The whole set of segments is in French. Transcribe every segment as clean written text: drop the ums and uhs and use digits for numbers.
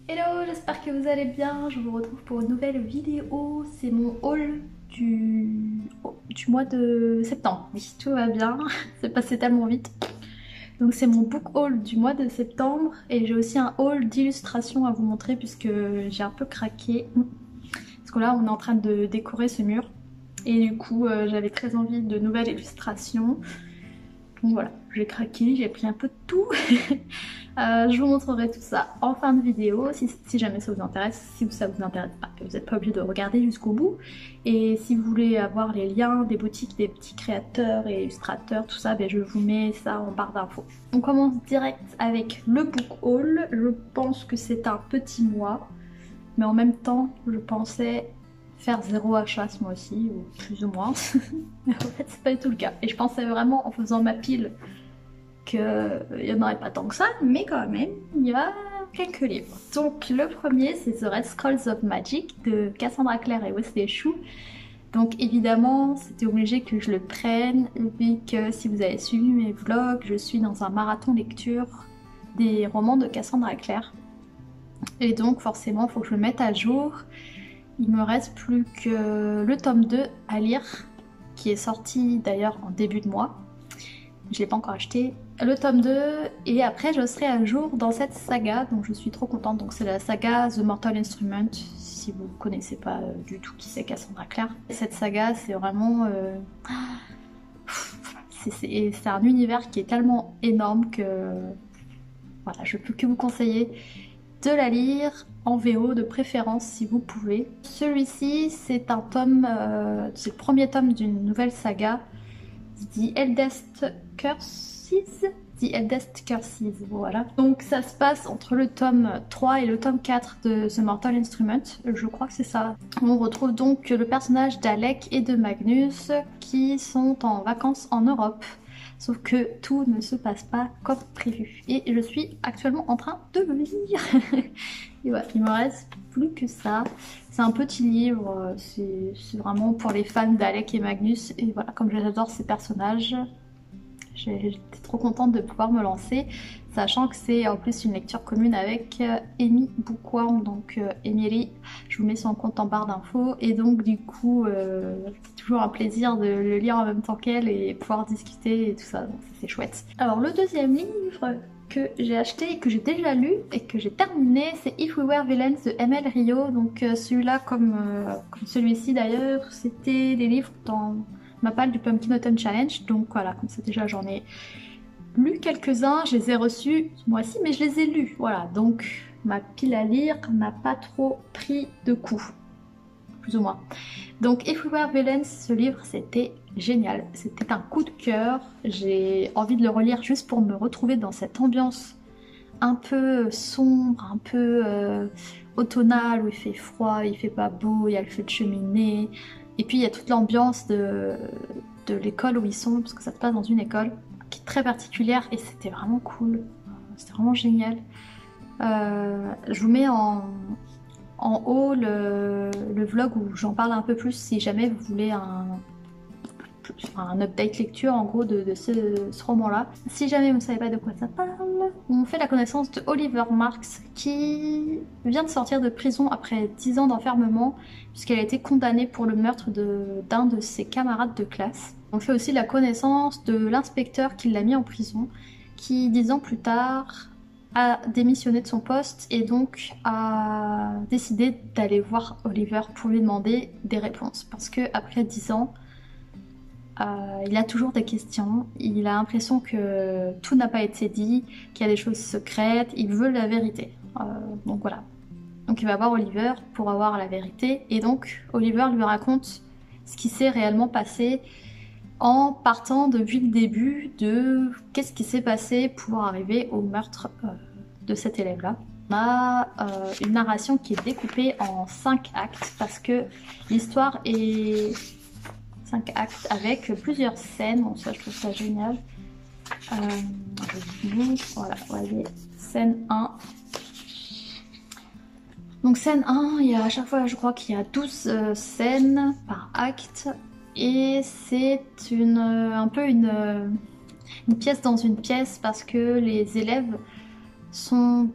Hello, j'espère que vous allez bien. Je vous retrouve pour une nouvelle vidéo. C'est mon haul du mois de septembre. Oui, tout va bien. C'est passé tellement vite. Donc c'est mon book haul du mois de septembre. Et j'ai aussi un haul d'illustrations à vous montrer puisque j'ai un peu craqué. Parce que là, on est en train de décorer ce mur. Et du coup, j'avais très envie de nouvelles illustrations. Donc voilà, j'ai craqué, j'ai pris un peu de tout. Je vous montrerai tout ça en fin de vidéo si jamais ça vous intéresse. Si ça vous intéresse pas, vous n'êtes pas obligé de regarder jusqu'au bout. Et si vous voulez avoir les liens des boutiques des petits créateurs et illustrateurs, tout ça, ben je vous mets ça en barre d'infos. On commence direct avec le book haul. Je pense que c'est un petit mois, mais en même temps, je pensais faire 0 achat ce mois-ci, ou plus ou moins. Mais en fait, c'est pas du tout le cas. Et je pensais vraiment en faisant ma pile qu'il n'y en aurait pas tant que ça, mais quand même, il y a quelques livres. Donc le premier, c'est The Red Scrolls of Magic de Cassandra Clare et Wesley Chu. Donc évidemment, c'était obligé que je le prenne, vu que si vous avez suivi mes vlogs, je suis dans un marathon lecture des romans de Cassandra Clare. Et donc forcément, il faut que je le mette à jour. Il me reste plus que le tome 2 à lire, qui est sorti d'ailleurs en début de mois. Je l'ai pas encore acheté. Le tome 2, et après je serai à jour dans cette saga, donc je suis trop contente. Donc c'est la saga The Mortal Instrument, si vous ne connaissez pas du tout qui c'est Cassandra Clare. Cette saga, c'est vraiment... c'est un univers qui est tellement énorme que... Voilà, je peux que vous conseiller de la lire en VO de préférence si vous pouvez. Celui-ci, c'est un tome, c'est le premier tome d'une nouvelle saga, The Eldest Curses. The Eldest Curses, voilà. Donc ça se passe entre le tome 3 et le tome 4 de The Mortal Instrument, je crois que c'est ça. On retrouve donc le personnage d'Alec et de Magnus qui sont en vacances en Europe. Sauf que tout ne se passe pas comme prévu. Et je suis actuellement en train de le lire. Et voilà, il me reste plus que ça. C'est un petit livre, c'est vraiment pour les fans d'Alec et Magnus. Et voilà, comme j'adore ces personnages, j'étais trop contente de pouvoir me lancer. Sachant que c'est en plus une lecture commune avec Amy Bookworm, donc Emily, je vous mets son compte en barre d'infos. Et donc du coup, c'est toujours un plaisir de le lire en même temps qu'elle et pouvoir discuter et tout ça, donc c'est chouette. Alors le deuxième livre que j'ai acheté et que j'ai déjà lu et que j'ai terminé, c'est If We Were Villains de ML Rio. Donc celui-là, comme celui-ci d'ailleurs, c'était des livres dans ma palle du Pumpkin Autumn Challenge. Donc voilà, comme ça déjà j'en ai lu quelques-uns, je les ai reçus ce mois-ci, mais je les ai lus. Voilà, donc ma pile à lire n'a pas trop pris de coups, plus ou moins. Donc If We Were Villains, ce livre, c'était génial. C'était un coup de cœur. J'ai envie de le relire juste pour me retrouver dans cette ambiance un peu sombre, un peu automnale, où il fait froid, il fait pas beau, il y a le feu de cheminée. Et puis il y a toute l'ambiance de l'école où ils sont, parce que ça se passe dans une école qui est très particulière et c'était vraiment cool, c'était vraiment génial. Je vous mets en haut le vlog où j'en parle un peu plus si jamais vous voulez un update lecture en gros de ce roman-là. Si jamais vous ne savez pas de quoi ça parle, on fait la connaissance de Oliver Marks qui vient de sortir de prison après 10 ans d'enfermement puisqu'elle a été condamnée pour le meurtre d'un de ses camarades de classe. On fait aussi la connaissance de l'inspecteur qui l'a mis en prison qui 10 ans plus tard a démissionné de son poste et donc a décidé d'aller voir Oliver pour lui demander des réponses parce que après 10 ans il a toujours des questions, il a l'impression que tout n'a pas été dit, qu'il y a des choses secrètes, il veut la vérité. Donc voilà. Donc il va voir Oliver pour avoir la vérité et donc Oliver lui raconte ce qui s'est réellement passé en partant depuis le début de qu'est-ce qui s'est passé pour arriver au meurtre de cet élève-là. On a une narration qui est découpée en 5 actes parce que l'histoire est 5 actes avec plusieurs scènes. Bon, ça je trouve ça génial. Voilà, voyez, scène 1. Donc scène 1, il y a à chaque fois je crois qu'il y a 12 scènes par acte. Et c'est un peu une pièce dans une pièce parce que les élèves sont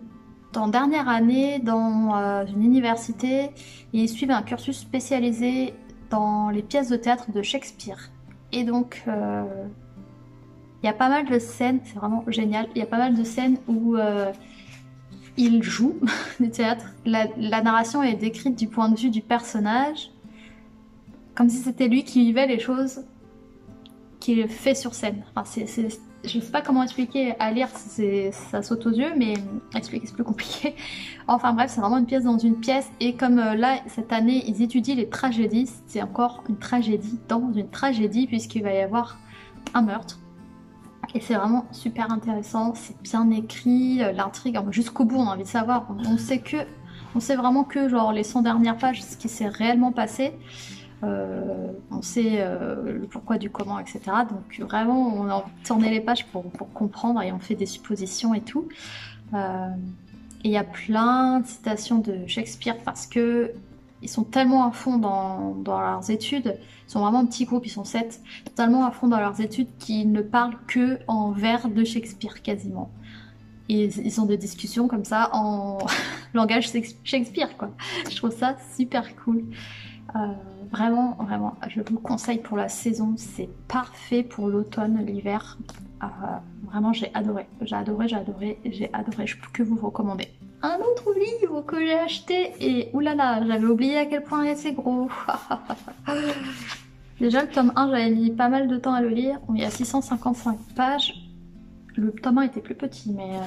en dernière année dans une université et ils suivent un cursus spécialisé dans les pièces de théâtre de Shakespeare. Et donc, il y a pas mal de scènes, c'est vraiment génial, il y a pas mal de scènes où il joue du théâtre. La narration est décrite du point de vue du personnage, comme si c'était lui qui vivait les choses qu'il fait sur scène. Enfin, je sais pas comment expliquer à lire, ça saute aux yeux, mais expliquer c'est plus compliqué. Enfin bref, c'est vraiment une pièce dans une pièce, et comme là, cette année, ils étudient les tragédies, c'est encore une tragédie dans une tragédie, puisqu'il va y avoir un meurtre. Et c'est vraiment super intéressant, c'est bien écrit, l'intrigue, jusqu'au bout on a envie de savoir. On sait vraiment que genre les 100 dernières pages, ce qui s'est réellement passé. On sait le pourquoi du comment, etc. Donc vraiment on a envie de tourner les pages pour comprendre, et on fait des suppositions et tout. Et il y a plein de citations de Shakespeare parce que ils sont tellement à fond dans leurs études, ils sont vraiment un petit groupe, ils sont 7, totalement à fond dans leurs études qu'ils ne parlent que en vers de Shakespeare quasiment. Et ils ont des discussions comme ça en langage Shakespeare quoi. Je trouve ça super cool. Vraiment, vraiment, je vous conseille pour la saison, c'est parfait pour l'automne, l'hiver. Vraiment, j'ai adoré, je peux que vous recommander. Un autre livre que j'ai acheté, et oulala, j'avais oublié à quel point c'est gros. Déjà, le tome 1, j'avais mis pas mal de temps à le lire. Il y a 655 pages. Le tome 1 était plus petit, mais...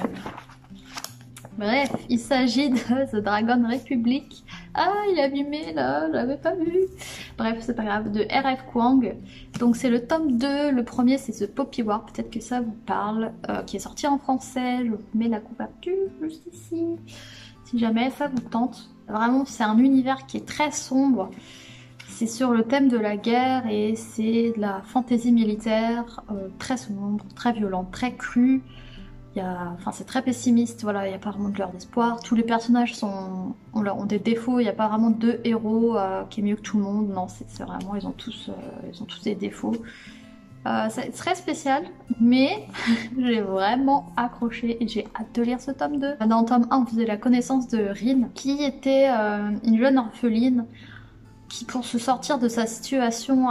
Bref, il s'agit de The Dragon Republic. Ah, il est abîmé là, j'avais pas vu. Bref, c'est pas grave, de R.F. Kuang. Donc c'est le tome 2, le premier c'est The Poppy War, peut-être que ça vous parle, qui est sorti en français. Je vous mets la couverture juste ici, si jamais ça vous tente. Vraiment, c'est un univers qui est très sombre. C'est sur le thème de la guerre et c'est de la fantaisie militaire, très sombre, très violente, très crue. C'est très pessimiste, voilà, il n'y a pas vraiment de lueur d'espoir. Tous les personnages ont des défauts, il n'y a pas vraiment de héros qui est mieux que tout le monde. Non, c'est vraiment, ils ont tous des défauts. C'est très spécial, mais j'ai vraiment accroché et j'ai hâte de lire ce tome 2. Dans le tome 1, on faisait la connaissance de Rin, qui était une jeune orpheline qui, pour se sortir de sa situation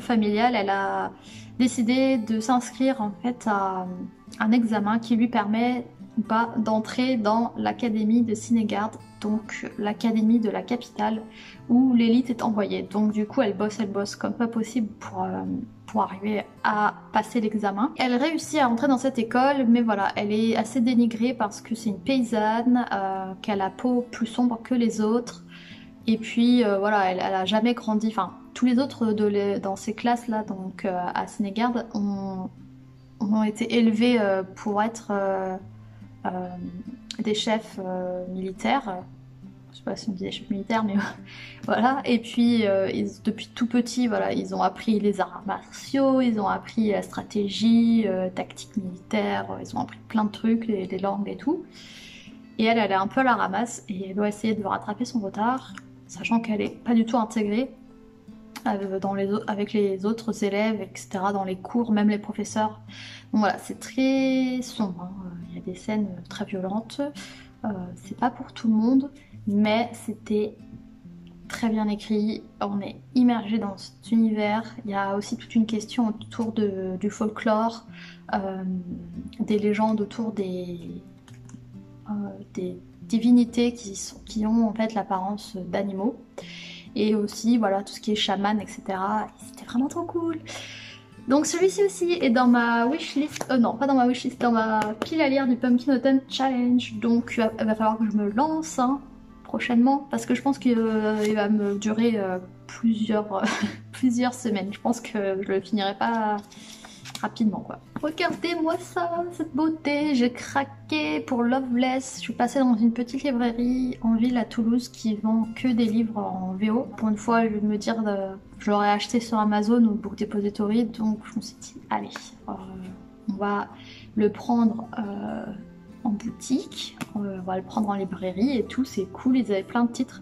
familiale, elle a décidé de s'inscrire en fait à un examen qui lui permet ou pas d'entrer dans l'académie de Cinégarde, donc l'académie de la capitale où l'élite est envoyée. Donc du coup elle bosse comme pas possible pour arriver à passer l'examen. Elle réussit à entrer dans cette école, mais voilà, elle est assez dénigrée parce que c'est une paysanne, qui a la peau plus sombre que les autres. Et puis voilà, elle a jamais grandi, enfin tous les autres dans ces classes là, donc à Cinégarde, ont été élevés pour être des chefs militaires. Je sais pas si on dit des chefs militaires, mais voilà. Et puis depuis tout petit, voilà, ils ont appris les arts martiaux, ils ont appris la stratégie, tactique militaire, ils ont appris plein de trucs, les langues et tout. Et elle est un peu à la ramasse et elle doit essayer de rattraper son retard, sachant qu'elle est pas du tout intégrée avec les autres élèves, etc., dans les cours, même les professeurs. Donc voilà, c'est très sombre, hein. Il y a des scènes très violentes, c'est pas pour tout le monde, mais c'était très bien écrit, on est immergé dans cet univers. Il y a aussi toute une question autour du folklore, des légendes autour des divinités qui ont en fait l'apparence d'animaux. Et aussi, voilà, tout ce qui est chaman, etc. Et c'était vraiment trop cool. Donc celui-ci aussi est dans ma wishlist, non, pas dans ma wishlist, dans ma pile à lire du Pumpkin Autumn Challenge. Donc il va falloir que je me lance prochainement, parce que je pense qu'il va me durer plusieurs semaines. Je pense que je le finirai pas rapidement quoi. Regardez-moi ça, cette beauté, j'ai craqué pour Loveless. Je suis passée dans une petite librairie en ville à Toulouse qui vend que des livres en VO. Pour une fois, je vais me dire, je l'aurais acheté sur Amazon ou Book Depository, donc je me suis dit, allez, on va le prendre en boutique, on va le prendre en librairie et tout, c'est cool, ils avaient plein de titres.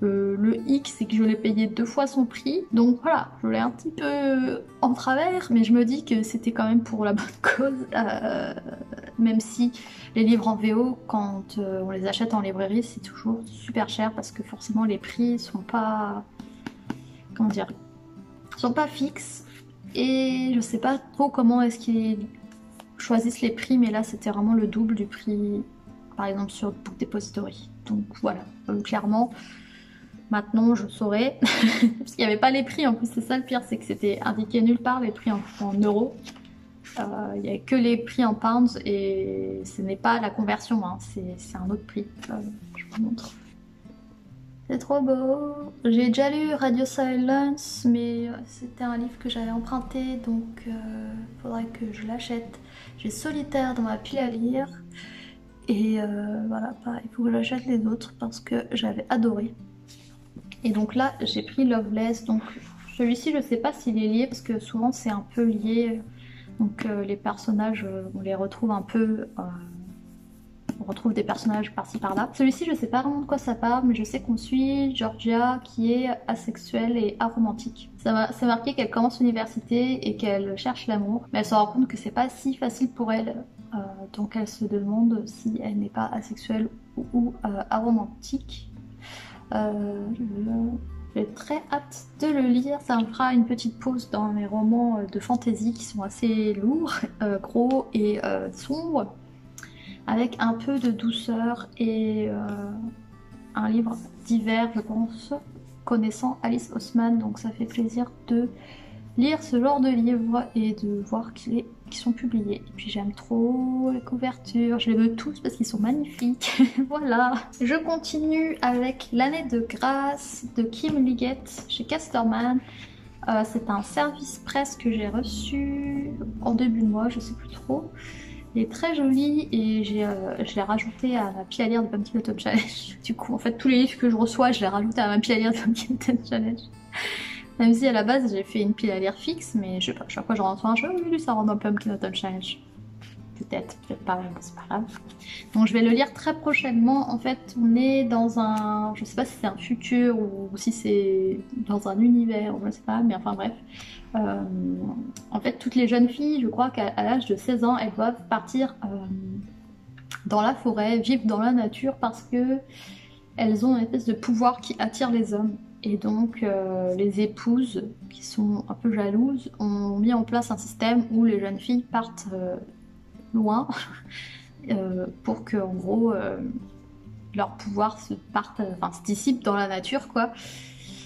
Le hic, c'est que je l'ai payé 2 fois son prix, donc voilà, je l'ai un petit peu en travers, mais je me dis que c'était quand même pour la bonne cause. même si les livres en VO, quand on les achète en librairie, c'est toujours super cher parce que forcément les prix sont pas, comment dire, sont pas fixes. Et je sais pas trop comment est-ce qu'ils choisissent les prix, mais là c'était vraiment le double du prix, par exemple sur Book Depository. Donc voilà, clairement, maintenant je saurais, parce qu'il n'y avait pas les prix en plus, c'est ça le pire, c'est que c'était indiqué nulle part les prix en euros. Il n'y avait que les prix en pounds et ce n'est pas la conversion, hein, c'est un autre prix. Je vous montre. C'est trop beau. J'ai déjà lu Radio Silence, mais c'était un livre que j'avais emprunté, donc faudrait que je l'achète. J'ai Solitaire dans ma pile à lire. Et voilà, pareil, il faut que j'achète les autres parce que j'avais adoré. Et donc là, j'ai pris Loveless. Donc celui-ci, je sais pas s'il est lié parce que souvent c'est un peu lié. Donc les personnages, on les retrouve un peu... on retrouve des personnages par-ci par-là. Celui-ci, je sais pas vraiment de quoi ça parle, mais je sais qu'on suit Georgia qui est asexuelle et aromantique. C'est marqué qu'elle commence l'université et qu'elle cherche l'amour, mais elle se rend compte que c'est pas si facile pour elle. Donc elle se demande si elle n'est pas asexuelle ou aromantique. J'ai très hâte de le lire, ça me fera une petite pause dans mes romans de fantasy qui sont assez lourds, gros et sombres, avec un peu de douceur et un livre d'hiver, je pense, connaissant Alice Oseman, donc ça fait plaisir de lire ce genre de livres et de voir qu'ils sont publiés. Et puis j'aime trop les couvertures, je les veux tous parce qu'ils sont magnifiques. Voilà. Je continue avec L'année de grâce de Kim Liggett chez Casterman. C'est un service presse que j'ai reçu en début de mois, je sais plus trop. Il est très joli et je l'ai rajouté à ma pile à lire de Pumpkin Autumn Challenge. Du coup, en fait, tous les livres que je reçois, je les rajoute à ma pile à lire de Pumpkin Autumn Challenge. Même si à la base j'ai fait une pile à lire fixe, mais je sais pas, chaque fois que je rentre un jeu, oui, ça rentre dans le Pumpkin Autumn Challenge. Peut-être pas, mais c'est pas grave. Donc je vais le lire très prochainement. En fait, on est dans un... Je sais pas si c'est un futur ou si c'est dans un univers, je sais pas, mais enfin bref. En fait, toutes les jeunes filles, je crois qu'à l'âge de 16 ans, elles doivent partir dans la forêt, vivre dans la nature parce que elles ont une espèce de pouvoir qui attire les hommes. Et donc les épouses, qui sont un peu jalouses, ont mis en place un système où les jeunes filles partent loin pour que, en gros, leur pouvoir se dissipe dans la nature, quoi.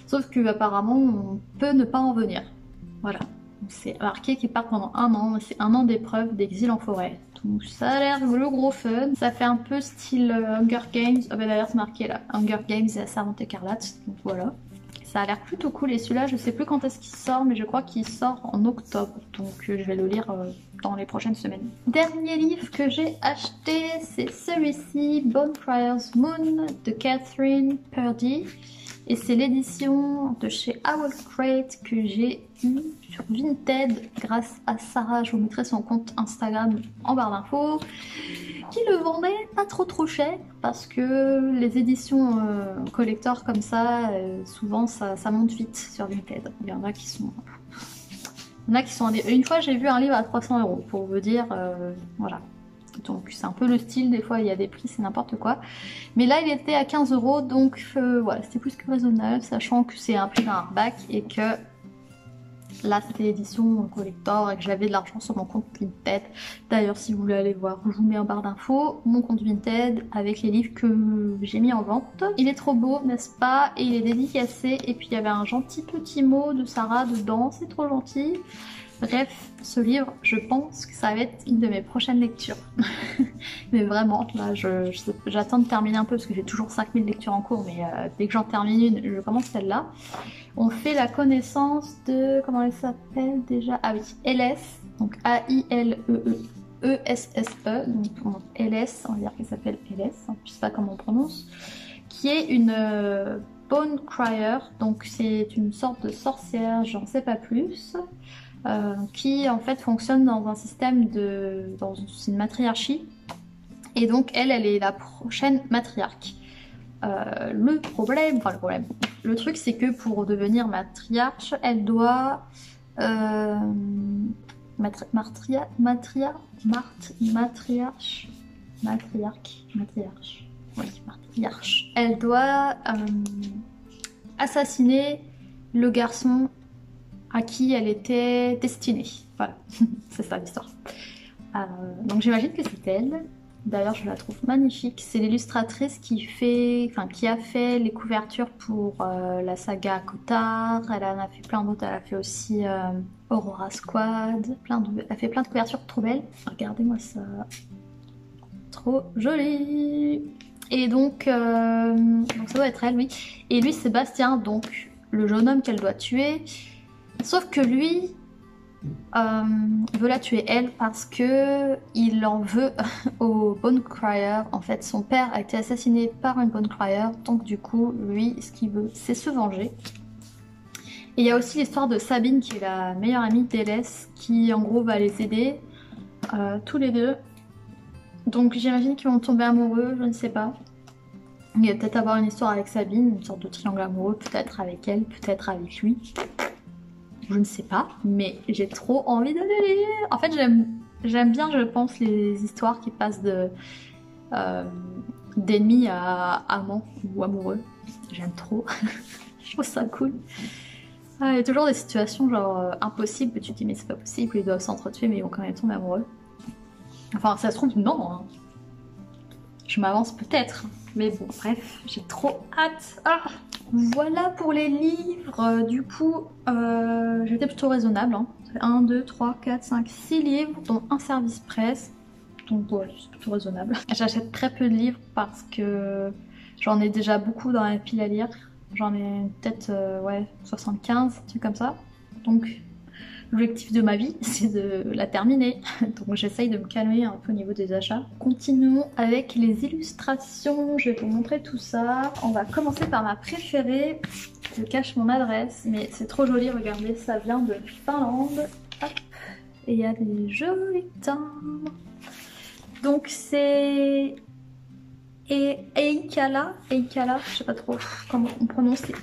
Sauf que apparemment, on peut ne pas en venir. Voilà. C'est marqué qu'ils partent pendant un an, c'est un an d'épreuve d'exil en forêt. Donc ça a l'air le gros fun. Ça fait un peu style Hunger Games. Ah bah d'ailleurs c'est marqué là, Hunger Games et la Servante écarlate. Donc voilà. Ça a l'air plutôt cool et celui-là je sais plus quand est-ce qu'il sort, mais je crois qu'il sort en octobre. Donc je vais le lire dans les prochaines semaines. Dernier livre que j'ai acheté, c'est celui-ci, Bonefires Moon de Catherine Purdy. Et c'est l'édition de chez Owl Crate que j'ai eu sur Vinted grâce à Sarah. Je vous mettrai son compte Instagram en barre d'infos. Qui le vendait pas trop cher parce que les éditions collector comme ça, souvent ça monte vite sur Vinted. Il y en a qui sont... Une fois j'ai vu un livre à 300 € pour vous dire, voilà. Donc c'est un peu le style, des fois il y a des prix, c'est n'importe quoi. Mais là il était à 15 €, donc voilà, c'était plus que raisonnable, sachant que c'est un prix d'un hardback et que là c'était l'édition collector et que j'avais de l'argent sur mon compte Vinted. D'ailleurs si vous voulez aller voir, je vous mets en barre d'infos mon compte Vinted avec les livres que j'ai mis en vente. Il est trop beau, n'est-ce pas? Et il est dédicacé et puis il y avait un gentil petit mot de Sarah dedans, c'est trop gentil. Bref, ce livre, je pense que ça va être une de mes prochaines lectures. Mais vraiment, là, j'attends de terminer un peu parce que j'ai toujours 5000 lectures en cours, mais dès que j'en termine une, je commence celle-là. On fait la connaissance de... Comment elle s'appelle déjà? Ah oui, LS, donc A-I-L-E-E-E-S-S-E, donc LS, on va dire qu'elle s'appelle LS, hein, je sais pas comment on prononce, qui est une Bone Crier, donc c'est une sorte de sorcière, j'en sais pas plus. Qui en fait fonctionne dans un système dans une matriarchie et donc elle est la prochaine matriarche. Le truc c'est que pour devenir matriarche elle doit matriarche. Elle doit assassiner le garçon à qui elle était destinée. Voilà, c'est ça l'histoire. Donc j'imagine que c'est elle. D'ailleurs, je la trouve magnifique. C'est l'illustratrice qui a fait les couvertures pour la saga Cotard. Elle en a fait plein d'autres. Elle a fait aussi Aurora Squad. Elle a fait plein de couvertures trop belles. Regardez-moi ça. Trop joli. Et donc ça doit être elle, oui. Et lui, c'est Bastien, donc le jeune homme qu'elle doit tuer. Sauf que lui veut la tuer elle parce que il en veut au Bone Crier. En fait, son père a été assassiné par une Bone Crier, donc du coup, lui, ce qu'il veut, c'est se venger. Et il y a aussi l'histoire de Sabine, qui est la meilleure amie d'Elès, qui en gros va les aider tous les deux. Donc j'imagine qu'ils vont tomber amoureux, je ne sais pas. Il va peut-être avoir une histoire avec Sabine, une sorte de triangle amoureux, peut-être avec elle, peut-être avec lui. Je ne sais pas, mais j'ai trop envie de les lire. En fait, j'aime bien, je pense, les histoires qui passent d'ennemis à amants ou amoureux. J'aime trop. Je trouve ça cool. Il y a toujours des situations genre impossibles, que tu te dis mais c'est pas possible, ils doivent s'entretuer mais ils vont quand même tomber amoureux. Enfin, ça se trouve, non. Hein. Je m'avance peut-être. Mais bon, bref, j'ai trop hâte. Voilà pour les livres. Du coup, j'étais plutôt raisonnable. Hein. 1, 2, 3, 4, 5, 6 livres, dont un service presse. Donc ouais, c'est plutôt raisonnable. J'achète très peu de livres parce que j'en ai déjà beaucoup dans la pile à lire. J'en ai peut-être 75, un truc comme ça. Donc l'objectif de ma vie, c'est de la terminer. Donc j'essaye de me calmer un peu au niveau des achats. Continuons avec les illustrations. Je vais vous montrer tout ça. On va commencer par ma préférée. Je cache mon adresse, mais c'est trop joli, regardez, ça vient de Finlande. Hop. Et il y a des jolis timbres. Donc c'est Eikala, je sais pas trop comment on prononce, c'est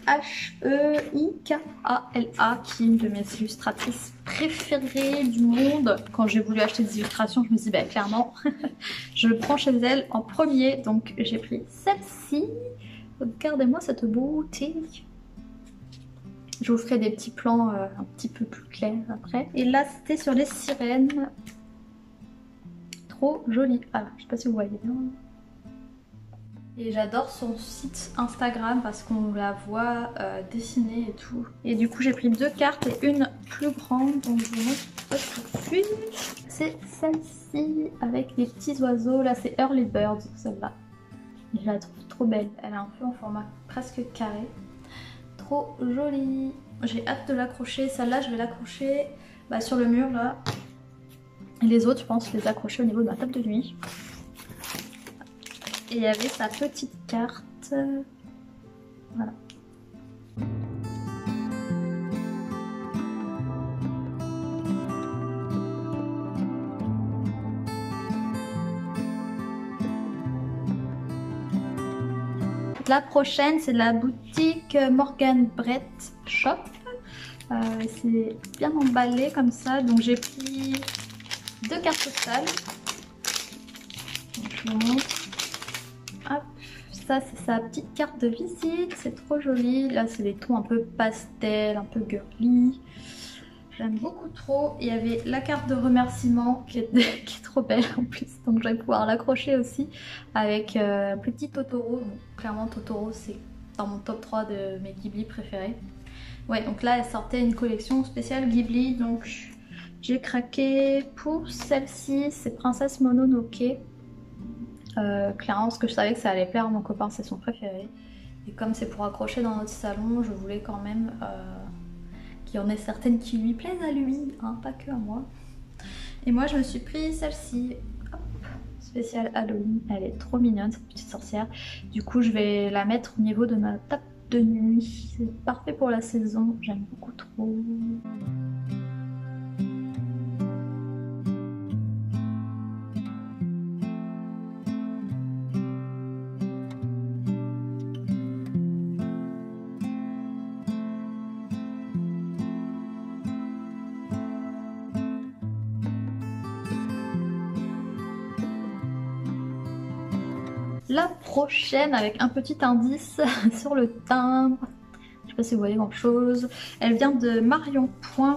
H-E-I-K-A-L-A, qui est une de mes illustratrices préférées du monde. Quand j'ai voulu acheter des illustrations, je me suis dit, bah clairement, je le prends chez elle en premier, donc j'ai pris celle-ci. Regardez-moi cette beauté. Je vous ferai des petits plans un petit peu plus clairs après. Et là, c'était sur les sirènes. Trop joli. Voilà, je sais pas si vous voyez bien. Et j'adore son site Instagram parce qu'on la voit dessiner et tout. Et du coup j'ai pris 2 cartes et une plus grande, donc je vous montre tout de suite. C'est celle-ci avec les petits oiseaux, là c'est Early Birds celle-là. Je la trouve trop belle, elle est un peu en format presque carré. Trop jolie. J'ai hâte de l'accrocher, celle-là je vais l'accrocher sur le mur là. Et les autres je pense les accrocher au niveau de ma table de nuit. Et il y avait sa petite carte. Voilà. La prochaine, c'est de la boutique Morgan Brett Shop. C'est bien emballé comme ça. Donc j'ai pris 2 cartes postales. Je vous montre. Hop, ça c'est sa petite carte de visite, c'est trop joli. Là c'est des tons un peu pastel, un peu girly. J'aime beaucoup trop. Il y avait la carte de remerciement qui est trop belle en plus, donc je vais pouvoir l'accrocher aussi avec petit Totoro. Donc, clairement Totoro c'est dans mon top 3 de mes Ghibli préférés. Ouais, donc là elle sortait une collection spéciale Ghibli, donc j'ai craqué pour celle-ci, c'est Princesse Mononoke. Clairement parce que je savais que ça allait plaire à mon copain, c'est son préféré. Et comme c'est pour accrocher dans notre salon, je voulais quand même qu'il y en ait certaines qui lui plaisent à lui, hein, pas que à moi. Et moi je me suis pris celle-ci, spéciale Halloween, elle est trop mignonne cette petite sorcière. Du coup je vais la mettre au niveau de ma table de nuit, c'est parfait pour la saison, j'aime beaucoup trop. La prochaine avec un petit indice sur le timbre. Je sais pas si vous voyez grand chose. Elle vient de Marion Point,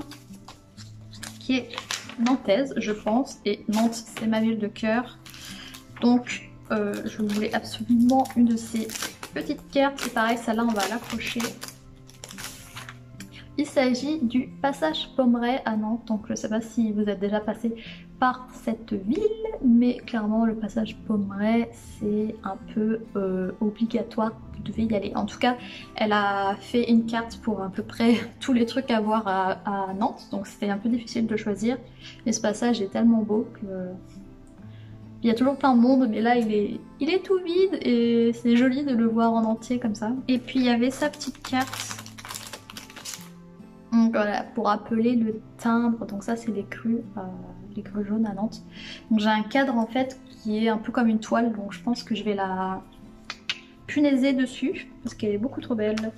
qui est nantaise je pense. Et Nantes c'est ma ville de cœur. Donc je voulais absolument une de ces petites cartes. C'est pareil, celle-là on va l'accrocher. Il s'agit du passage Pommerais à Nantes, donc je ne sais pas si vous êtes déjà passé par cette ville, mais clairement le passage Pommerais c'est un peu obligatoire, vous devez y aller. En tout cas, elle a fait une carte pour à peu près tous les trucs à voir à Nantes, donc c'était un peu difficile de choisir. Mais ce passage est tellement beau que... Il y a toujours plein de monde, mais là il est tout vide et c'est joli de le voir en entier comme ça. Et puis il y avait sa petite carte. Donc voilà, pour appeler le timbre, donc ça c'est les crues jaunes à Nantes. Donc j'ai un cadre en fait qui est un peu comme une toile, donc je pense que je vais la punaiser dessus, parce qu'elle est beaucoup trop belle.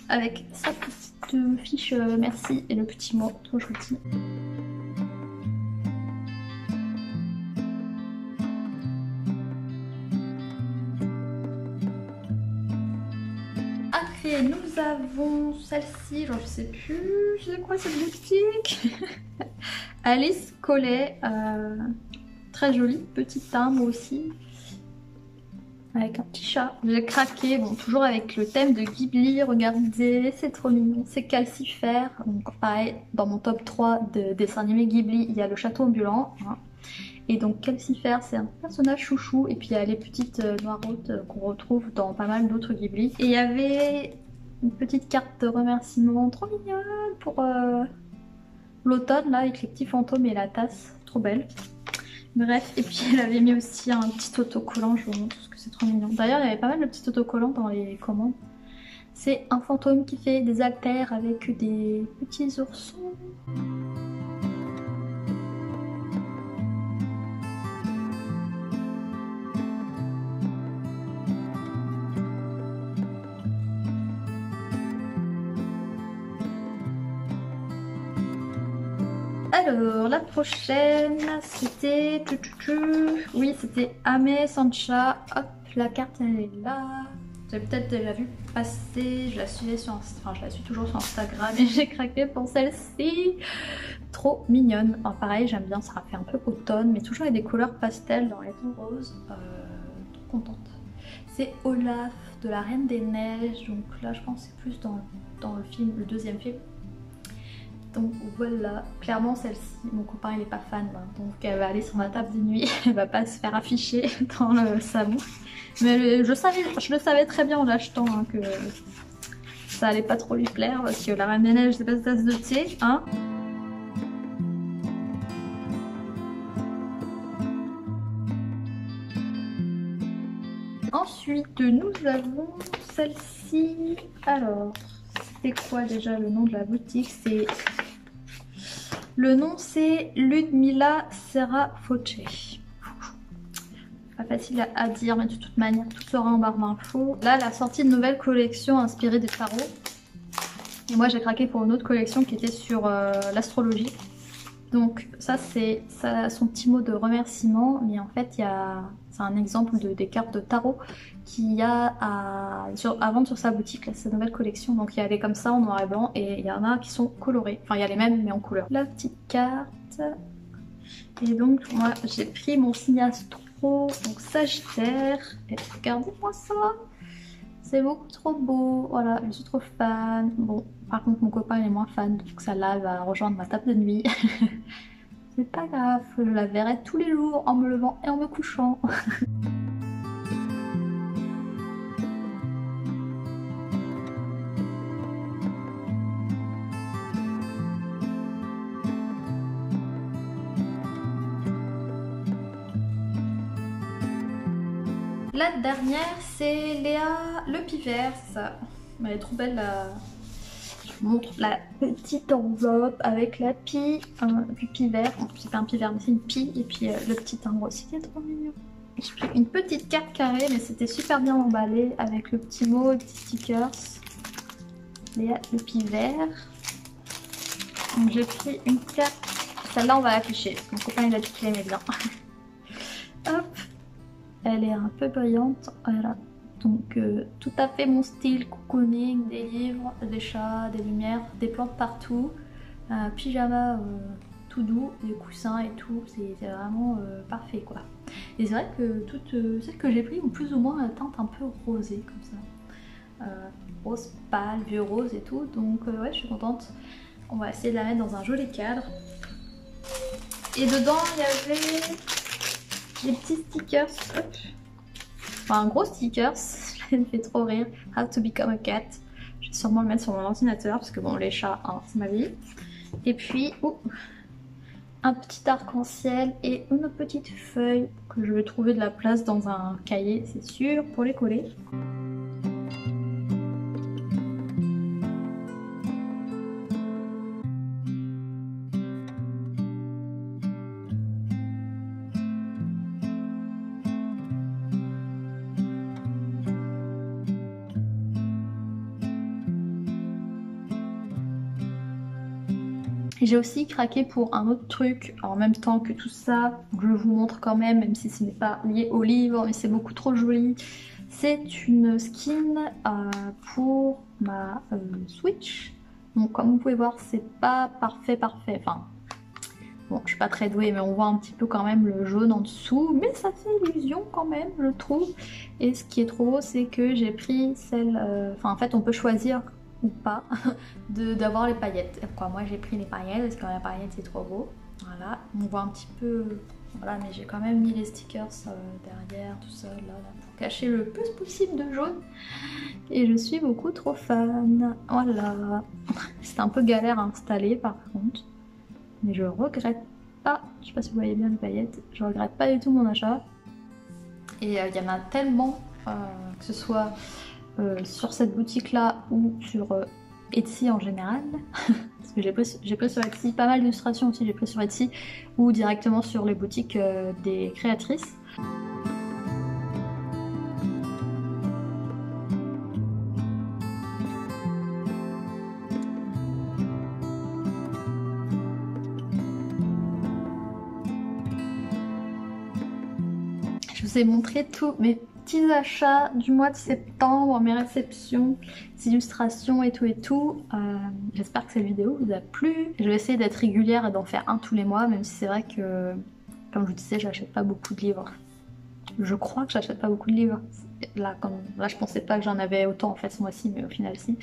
Avec sa petite fiche merci et le petit mot, trop joli. Après nous avons celle-ci, genre je sais plus, c'est quoi cette boutique? Alice Collet, très jolie, petit timbre aussi, avec un petit chat. J'ai craqué, bon toujours avec le thème de Ghibli, regardez, c'est trop mignon, c'est Calcifère. Donc pareil, dans mon top 3 de dessins animés Ghibli, il y a le château ambulant. Hein. Et donc Calcifère c'est un personnage chouchou, et puis il y a les petites noiraudes qu'on retrouve dans pas mal d'autres Ghibli. Et il y avait une petite carte de remerciement trop mignonne pour l'automne là, avec les petits fantômes et la tasse, trop belle. Bref, et puis elle avait mis aussi un petit autocollant, je vous montre parce que c'est trop mignon. D'ailleurs il y avait pas mal de petits autocollants dans les commandes. C'est un fantôme qui fait des haltères avec des petits oursons. Alors la prochaine c'était... Oui c'était Ame Sancha. Hop, la carte elle est là. Vous avez peut-être déjà vu passer, je la suivais sur Enfin je la suis toujours sur Instagram et j'ai craqué pour celle-ci. Trop mignonne. Enfin, pareil j'aime bien, ça fait un peu automne mais toujours avec des couleurs pastel dans les tons roses. Trop contente. C'est Olaf de la Reine des Neiges, donc là je pense que c'est plus dans le film, le deuxième film. Donc voilà, clairement celle-ci, mon copain il est pas fan, hein, donc elle va aller sur ma table de nuit, elle va pas se faire afficher dans le salon. Mais je le savais très bien en l'achetant hein, que ça allait pas trop lui plaire, parce que la Reine des Neiges c'est pas sa tasse de thé, hein. Ensuite nous avons celle-ci, alors... C'est quoi déjà le nom de la boutique? Le nom c'est Ludmila Serra-Foce. Pas facile à dire mais de toute manière tout sera en barre d'infos. Là elle a sorti une nouvelle collection inspirée des tarots. Et moi j'ai craqué pour une autre collection qui était sur l'astrologie. Donc ça c'est son petit mot de remerciement, mais en fait c'est un exemple des cartes de tarot qu'il y a à vendre sur sa boutique, là, sa nouvelle collection. Donc il y a des comme ça en noir et blanc et il y en a qui sont colorés. Enfin il y a les mêmes mais en couleur. La petite carte. Et donc moi j'ai pris mon signe astro, donc Sagittaire. Et regardez-moi ça. C'est beaucoup trop beau, voilà, je suis trop fan. Bon, par contre mon copain il est moins fan, donc celle-là va rejoindre ma table de nuit. C'est pas grave, je la verrai tous les jours en me levant et en me couchant. La dernière c'est Léa Le Pivert, c'est ça. Elle est trop belle la... Je vous montre la petite enveloppe avec la pie, du pivert. C'est pas un pivert mais c'est une pie et puis le petit timbre aussi qui est trop mignon. J'ai pris une petite carte carrée mais c'était super bien emballé avec le petit mot, les petits stickers. Léa Le Pivert. Donc j'ai pris une carte, celle-là on va l'afficher. Mon copain il a dit qu'il aimait bien. Hop. Elle elle est un peu brillante, voilà. Donc tout à fait mon style, cocooning, des livres, des chats, des lumières, des plantes partout, un pyjama tout doux, des coussins et tout, c'est vraiment parfait quoi. Et c'est vrai que toutes celles que j'ai prises ont plus ou moins la teinte un peu rosée comme ça. Rose pâle, vieux rose et tout, donc ouais je suis contente. On va essayer de la mettre dans un joli cadre. Et dedans il y avait des petits stickers, hop. Enfin un gros stickers, ça me fait trop rire. How to become a cat. Je vais sûrement le mettre sur mon ordinateur parce que bon les chats hein, c'est ma vie. Et puis un petit arc-en-ciel et une petite feuille que je vais trouver de la place dans un cahier c'est sûr pour les coller. J'ai aussi craqué pour un autre truc en même temps que tout ça, je vous montre quand même si ce n'est pas lié au livre, mais c'est beaucoup trop joli. C'est une skin pour ma Switch. Donc comme vous pouvez voir, c'est pas parfait, enfin bon, je suis pas très douée, mais on voit un petit peu quand même le jaune en dessous, mais ça fait illusion quand même, je trouve. Et ce qui est trop beau, c'est que j'ai pris celle, enfin en fait on peut choisir ou pas d'avoir les paillettes. Quoi, moi j'ai pris les paillettes parce que les paillettes c'est trop beau. Voilà, on voit un petit peu, voilà, mais j'ai quand même mis les stickers derrière, tout ça, là, pour cacher le plus possible de jaune. Et je suis beaucoup trop fan. Voilà, c'est un peu galère à installer par contre, mais je regrette pas. Je sais pas si vous voyez bien les paillettes, je regrette pas du tout mon achat. Et il y en a tellement, que ce soit sur cette boutique là ou sur Etsy en général parce que j'ai pris sur Etsy pas mal d'illustrations aussi, j'ai pris sur Etsy ou directement sur les boutiques des créatrices. Je vous ai montré tous mes petits achats du mois de septembre, mes réceptions, mes illustrations et tout. J'espère que cette vidéo vous a plu. Je vais essayer d'être régulière et d'en faire un tous les mois, même si c'est vrai que, comme je vous disais, j'achète pas beaucoup de livres. Je crois que j'achète pas beaucoup de livres. Là, je pensais pas que j'en avais autant en fait ce mois-ci, mais au final si.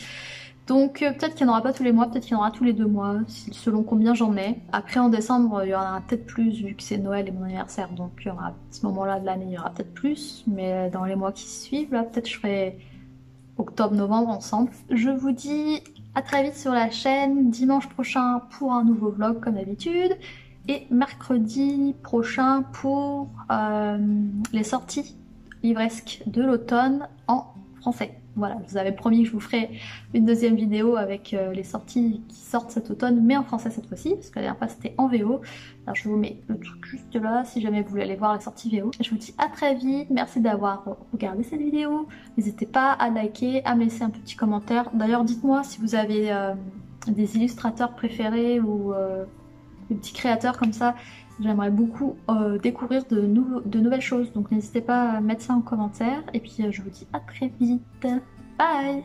Donc peut-être qu'il n'y en aura pas tous les mois, peut-être qu'il y en aura tous les 2 mois, selon combien j'en ai. Après en décembre, il y en aura peut-être plus vu que c'est Noël et mon anniversaire, donc il y aura à ce moment-là de l'année, il y aura peut-être plus. Mais dans les mois qui suivent, là peut-être je ferai octobre-novembre ensemble. Je vous dis à très vite sur la chaîne, dimanche prochain pour un nouveau vlog comme d'habitude. Et mercredi prochain pour les sorties livresques de l'automne en français. Voilà, je vous avais promis que je vous ferai une deuxième vidéo avec les sorties qui sortent cet automne, mais en français cette fois-ci, parce que la dernière fois c'était en VO. Alors je vous mets le truc juste là, si jamais vous voulez aller voir la sortie VO. Je vous dis à très vite, merci d'avoir regardé cette vidéo. N'hésitez pas à liker, à me laisser un petit commentaire. D'ailleurs dites-moi si vous avez des illustrateurs préférés ou des petits créateurs comme ça. J'aimerais beaucoup découvrir de nouvelles choses, donc n'hésitez pas à mettre ça en commentaire. Et puis je vous dis à très vite. Bye!